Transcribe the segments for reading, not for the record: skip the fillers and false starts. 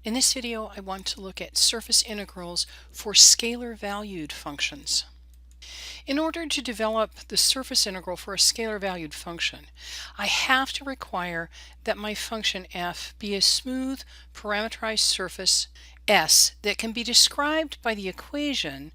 In this video, I want to look at surface integrals for scalar valued functions. In order to develop the surface integral for a scalar valued function, I have to require that my function f be a smooth parameterized surface S that can be described by the equation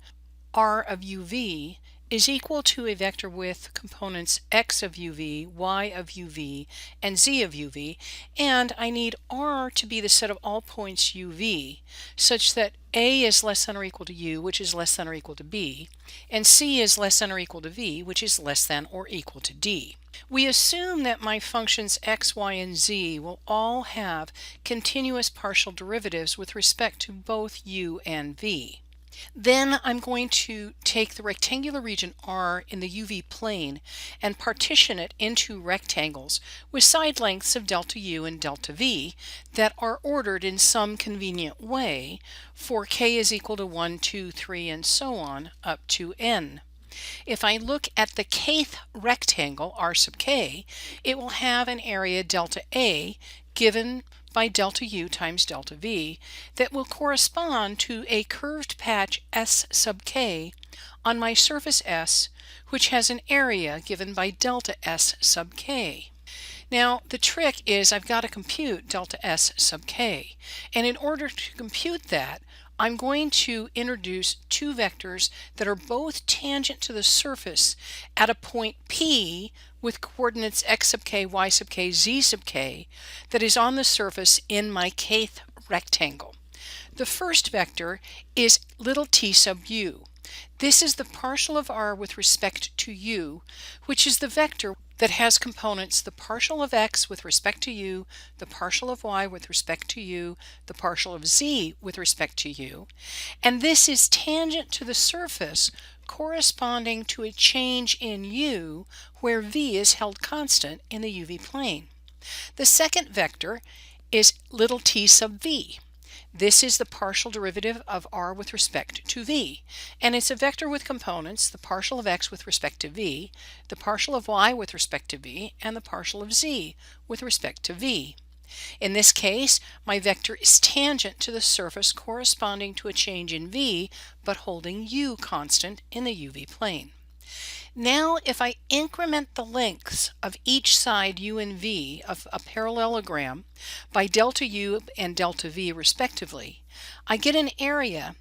r of uv is equal to a vector with components x of uv, y of uv, and z of uv, and I need r to be the set of all points uv, such that a is less than or equal to u, which is less than or equal to b, and c is less than or equal to v, which is less than or equal to d. We assume that my functions x, y, and z will all have continuous partial derivatives with respect to both u and v. Then I'm going to take the rectangular region R in the UV plane and partition it into rectangles with side lengths of delta U and delta V that are ordered in some convenient way for k is equal to 1, 2, 3, and so on up to n. If I look at the kth rectangle, R sub k, it will have an area delta A given by delta U times delta V that will correspond to a curved patch S sub k on my surface S, which has an area given by delta S sub k. Now, the trick is I've got to compute delta S sub k, and in order to compute that, I'm going to introduce two vectors that are both tangent to the surface at a point P with coordinates x sub k, y sub k, z sub k that is on the surface in my kth rectangle. The first vector is little t sub u. This is the partial of r with respect to u, which is the vector that has components the partial of x with respect to u, the partial of y with respect to u, the partial of z with respect to u, and this is tangent to the surface corresponding to a change in u where v is held constant in the UV plane. The second vector is little t sub v. This is the partial derivative of r with respect to v, and it's a vector with components the partial of x with respect to v, the partial of y with respect to v, and the partial of z with respect to v. In this case, my vector is tangent to the surface corresponding to a change in v, but holding u constant in the UV plane. Now, if I increment the lengths of each side u and v of a parallelogram by delta u and delta v respectively, I get an area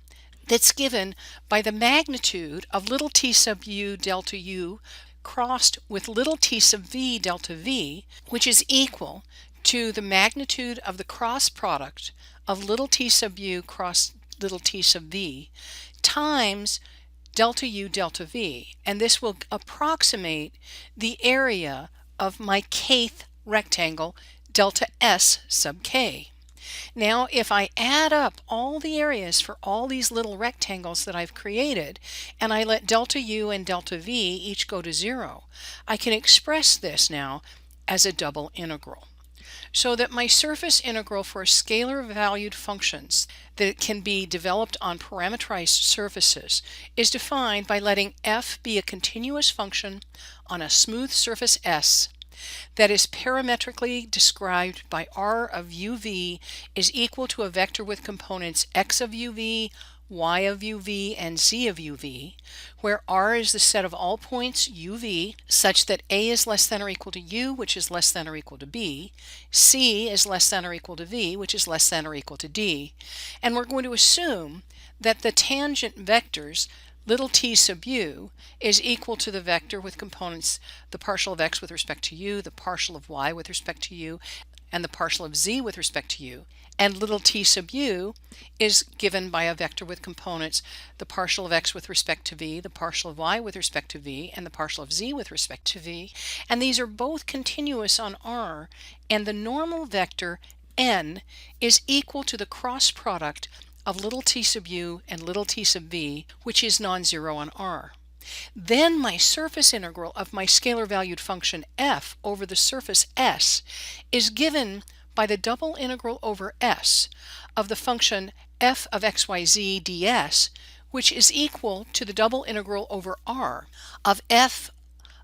that's given by the magnitude of little t sub u delta u crossed with little t sub v delta v, which is equal to the magnitude of the cross product of little t sub u cross little t sub v times delta u delta v, and this will approximate the area of my kth rectangle delta S sub k. Now, if I add up all the areas for all these little rectangles that I've created, and I let delta u and delta v each go to 0, I can express this now as a double integral, so that my surface integral for scalar valued functions that can be developed on parameterized surfaces is defined by letting f be a continuous function on a smooth surface S that is parametrically described by r of uv is equal to a vector with components x of uv, y of uv, and z of uv, where r is the set of all points uv such that a is less than or equal to u, which is less than or equal to b, c is less than or equal to v, which is less than or equal to d, and we're going to assume that the tangent vectors little t sub u is equal to the vector with components the partial of x with respect to u, the partial of y with respect to u, and the partial of z with respect to u, and little t sub u is given by a vector with components the partial of x with respect to v, the partial of y with respect to v, and the partial of z with respect to v, and these are both continuous on R, and the normal vector n is equal to the cross product of little t sub u and little t sub v, which is non-zero on R. Then my surface integral of my scalar valued function f over the surface S is given by the double integral over S of the function f of xyz ds, which is equal to the double integral over R of f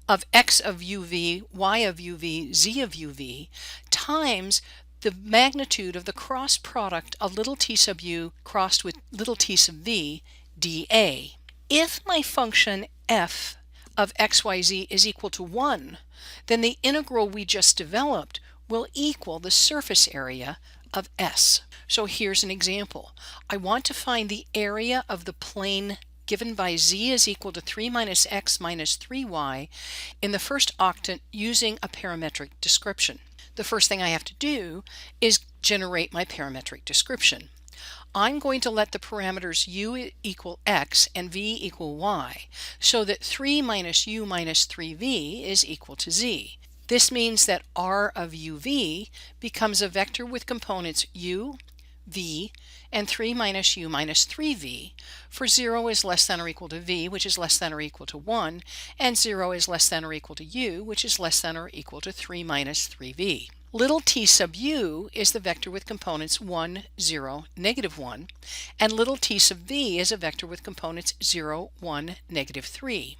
of x of uv, y of uv, z of uv times the magnitude of the cross product of little t sub u crossed with little t sub v dA. If my function f of xyz is equal to 1, then the integral we just developed will equal the surface area of S. So here's an example. I want to find the area of the plane given by z is equal to 3 minus x minus 3y in the first octant using a parametric description. The first thing I have to do is generate my parametric description. I'm going to let the parameters u equal x and v equal y, so that 3 minus u minus 3v is equal to z. This means that r of uv becomes a vector with components u, v, and 3 minus u minus 3v, for 0 is less than or equal to v, which is less than or equal to 1, and 0 is less than or equal to u, which is less than or equal to 3 minus 3v. Little t sub u is the vector with components 1, 0, negative 1, and little t sub v is a vector with components 0, 1, negative 3.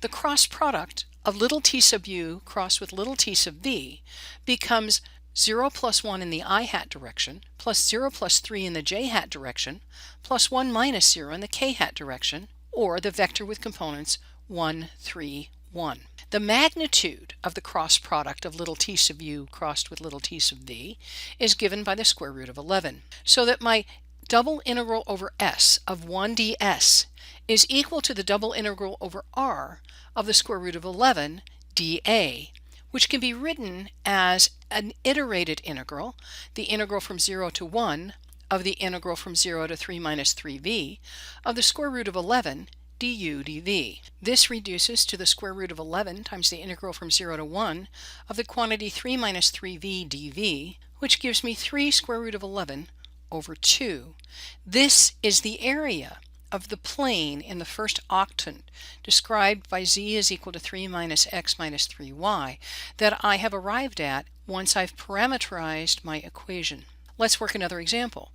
The cross product of little t sub u crossed with little t sub v becomes 0 plus 1 in the I hat direction, plus 0 plus 3 in the j hat direction, plus 1 minus 0 in the k hat direction, or the vector with components 1, 3, 1. The magnitude of the cross product of little t sub u crossed with little t sub v is given by the square root of 11, so that my double integral over s of 1 ds is equal to the double integral over r of the square root of 11 dA, which can be written as an iterated integral, the integral from 0 to 1 of the integral from 0 to 3 minus 3v of the square root of 11 du dv. This reduces to the square root of 11 times the integral from 0 to 1 of the quantity 3 minus 3v dv, which gives me 3 square root of 11 over 2. This is the area of the plane in the first octant described by z is equal to 3 minus x minus 3y that I have arrived at once I've parameterized my equation. Let's work another example.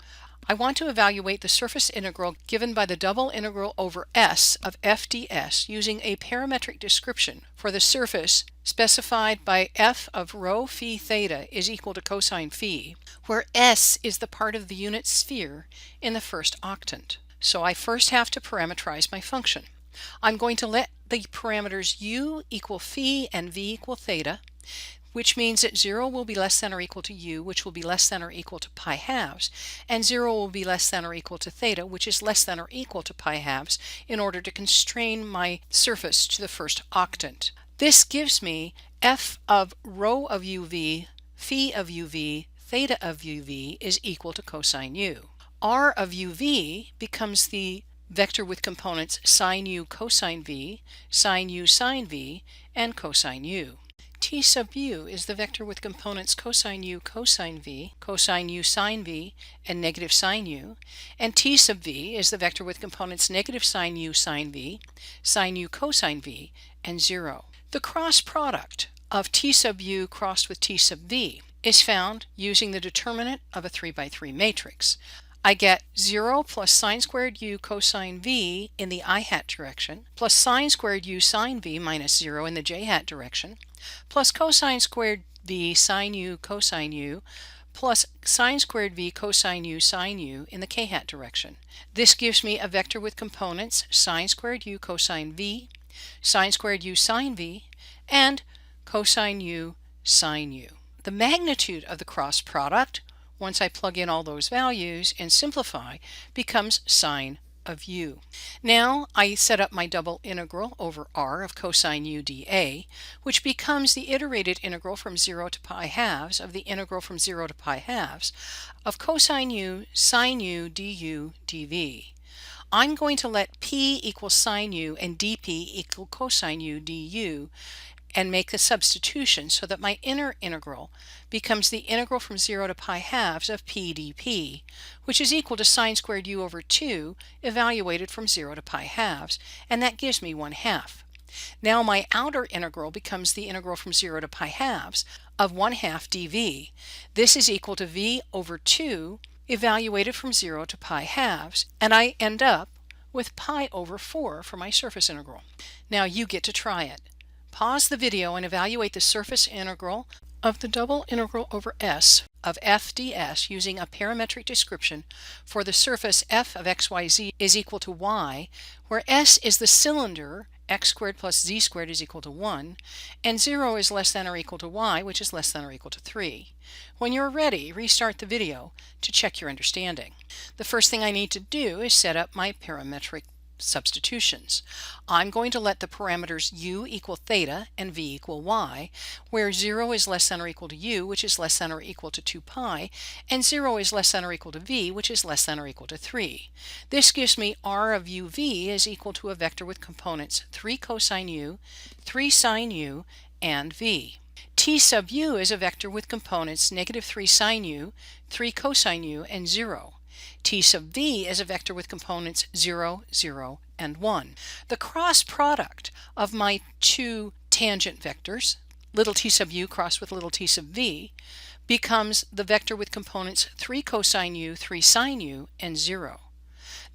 I want to evaluate the surface integral given by the double integral over s of f ds using a parametric description for the surface specified by f of rho phi theta is equal to cosine phi, where s is the part of the unit sphere in the first octant. So I first have to parameterize my function. I'm going to let the parameters u equal phi and v equal theta, which means that 0 will be less than or equal to u, which will be less than or equal to pi halves, and 0 will be less than or equal to theta, which is less than or equal to pi halves, in order to constrain my surface to the first octant. This gives me f of rho of uv, phi of uv, theta of uv is equal to cosine u. R of uv becomes the vector with components sine u cosine v, sine u sine v, and cosine u. T sub u is the vector with components cosine u cosine v, cosine u sine v, and negative sine u, and T sub v is the vector with components negative sine u sine v, sine u cosine v, and 0. The cross product of T sub u crossed with T sub v is found using the determinant of a 3 by 3 matrix. I get 0 plus sine squared u cosine v in the I hat direction, plus sine squared u sine v minus 0 in the j hat direction, plus cosine squared v sine u cosine u, plus sine squared v cosine u sine u in the k hat direction. This gives me a vector with components sine squared u cosine v, sine squared u sine v, and cosine u sine u. The magnitude of the cross product, once I plug in all those values and simplify, becomes sine of u. Now I set up my double integral over r of cosine u dA, which becomes the iterated integral from 0 to pi halves of the integral from 0 to pi halves of cosine u sine u du dv. I'm going to let p equal sine u and dp equal cosine u du and make the substitution so that my inner integral becomes the integral from 0 to pi halves of p dp, which is equal to sine squared u over 2 evaluated from 0 to pi halves, and that gives me 1/2. Now my outer integral becomes the integral from 0 to pi halves of 1/2 dv. This is equal to v over 2 evaluated from 0 to pi halves, and I end up with pi over 4 for my surface integral. Now you get to try it. Pause the video and evaluate the surface integral of the double integral over s of f ds using a parametric description for the surface f of xyz is equal to y, where s is the cylinder, x squared plus z squared is equal to 1, and 0 is less than or equal to y, which is less than or equal to 3. When you're ready, restart the video to check your understanding. The first thing I need to do is set up my parametric substitutions. I'm going to let the parameters u equal theta and v equal y, where 0 is less than or equal to u, which is less than or equal to 2 pi, and 0 is less than or equal to v, which is less than or equal to 3. This gives me r of uv is equal to a vector with components 3 cosine u, 3 sine u, and v. T sub u is a vector with components negative 3 sine u, 3 cosine u, and 0. T sub v is a vector with components 0, 0, and 1. The cross product of my two tangent vectors, little t sub u crossed with little t sub v, becomes the vector with components 3 cosine u, 3 sine u, and 0.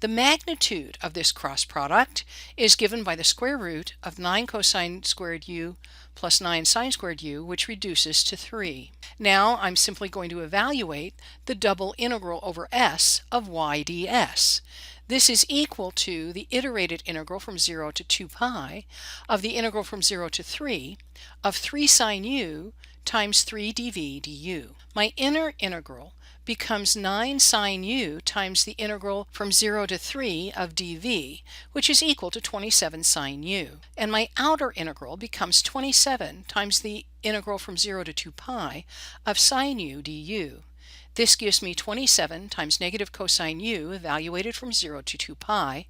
The magnitude of this cross product is given by the square root of 9 cosine squared u plus 9 sine squared u, which reduces to 3. Now I'm simply going to evaluate the double integral over s of y ds. This is equal to the iterated integral from 0 to 2 pi of the integral from 0 to 3 of 3 sine u times 3 dv du. My inner integral becomes 9 sine u times the integral from 0 to 3 of dv, which is equal to 27 sine u. And my outer integral becomes 27 times the integral from 0 to 2 pi of sine u du. This gives me 27 times negative cosine u evaluated from 0 to 2 pi,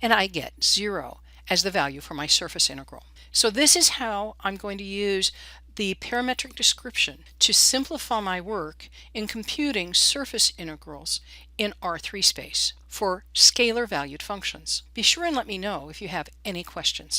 and I get 0 as the value for my surface integral. So this is how I'm going to use the parametric description to simplify my work in computing surface integrals in R3 space for scalar valued functions. Be sure and let me know if you have any questions.